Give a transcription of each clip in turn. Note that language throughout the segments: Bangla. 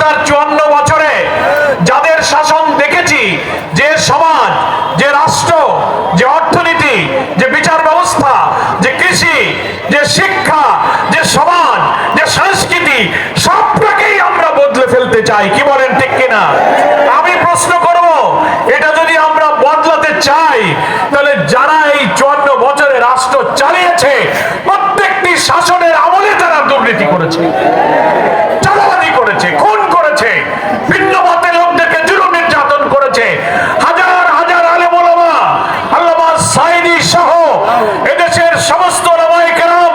স্বাধীনতার 54 বছরে যাদের শাসন দেখেছি, যে সমাজ, যে রাষ্ট্র, যে অর্থনীতি, যে বিচার ব্যবস্থা, যে কৃষি, যে শিক্ষা, যে সমাজ, যে সংস্কৃতি, সবটাকেই আমরা বদলে ফেলতে চাই। কি বলেন, ঠিক কিনা? আমি প্রশ্ন করব, এটা যদি আমরা বদলাতে চাই, তাহলে যারা এই 54 বছরে রাষ্ট্র চালিয়েছে, প্রত্যেকটি শাসনের আমলে তারা দুর্নীতি করেছে, চাঁদাবাজি করেছে, খুন করেছে, ভিন্ন মতের লোকদেরকে জুলুম নির্যাতন করেছে। হাজার হাজার আলেম ওলামা, আল্লামা সাঈদী সহ এদেশের সমস্ত ওলামায়ে কেরাম,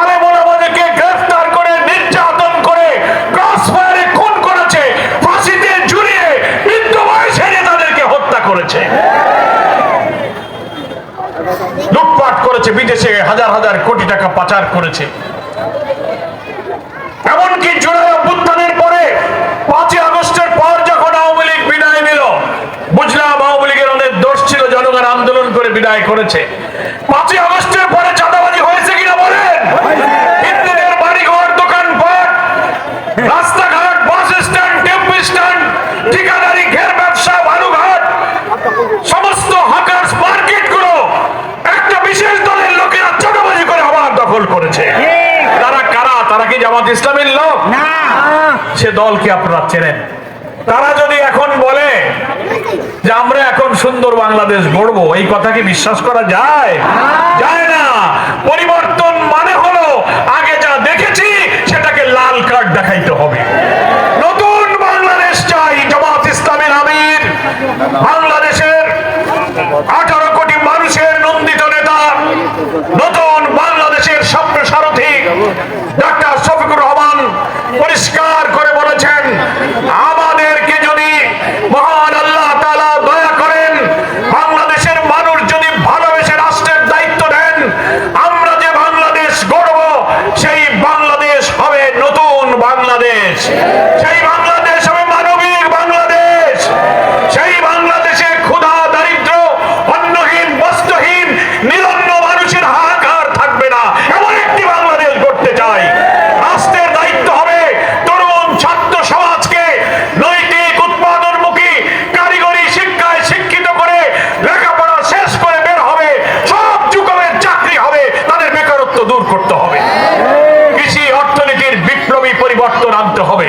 আলেম ওলামাদেরকে গ্রেফতার করে, নির্যাতন করে, ক্রস ফায়ারে খুন করেছে, ফাঁসিতে ঝুলিয়ে বৃদ্ধ বয়সে তাদেরকে হত্যা করেছে, লুটপাট করেছে, বিদেশে হাজার হাজার কোটি টাকা পাচার করেছে। এমনকি জুলাই অভ্যুত্থানের পরে 5ই আগস্টের পর যখন আওয়ামী লীগ বিদায় নিল, বুঝলাম আওয়ামী লীগের অনেক দোষ ছিল, জনগণ আন্দোলন করে বিদায় করেছে। 5ই আগস্টের পরে চাঁদাবাজি হয়েছে কিনা বলেন? হিন্দুদের বাড়িঘর, দোকানপাট, রাস্তাঘাট, বাস স্ট্যান্ড, টেম্পো স্ট্যান্ড, ঠিকাদারি, ঘের ব্যবসা, বালুঘাট, সমস্ত হাকার্স মার্কেট গুলো একটা বিশেষ দলের লোকেরা চাঁদাবাজি করে আবার দখল করেছে। তারা কি জামাত ইসলামের লোক? না। সে দলকে আপনারা চেনেন। তারা যদি এখন বলে যে আমরা এখন সুন্দর বাংলাদেশ গড়বো, এই কথা কি বিশ্বাস করা যায়? যায় না। পরিবর্তন মানে হলো আগে যা দেখেছি সেটাকে লাল কার্ড দেখাইতে হবে। নতুন বাংলাদেশ চাই। জামাত ইসলামের আমির, বাংলাদেশের 18 কোটি মানুষের নন্দিত নেতা, নতুন বাংলাদেশের স্বপ্ন সারথী ডাক্তার শফিকুর রহমান পরিষ্কার করে বলেছেন, আমাদেরকে যদি মহান আল্লাহ তাআলা দয়া করেন, বাংলাদেশের মানুষ যদি ভালোবেসে রাষ্ট্রের দায়িত্ব দেন, আমরা যে বাংলাদেশ গড়ব সেই বাংলাদেশ হবে নতুন বাংলাদেশ, সেই বাংলাদেশ হবে মানবিক বাংলাদেশ, সেই বাংলাদেশে ক্ষুধা, দারিদ্র, অন্নহীন, বস্ত্রহীন, নিরন্ন মানুষের হাহাকার থাকবে না, এমন একটি বাংলাদেশ গড়তে চাই। রাষ্ট্রের দায়িত্ব হবে তরুণ ছাত্র সমাজকে নৈতিক, উৎপাদনমুখী, কারিগরি শিক্ষায় শিক্ষিত করে লেখাপড়া শেষ করে বের হবে, সব যুগের চাকরি হবে, তাদের বেকারত্ব দূর করতে হবে, কৃষি অর্থনীতির বিপ্লবী পরিবর্তন আনতে হবে।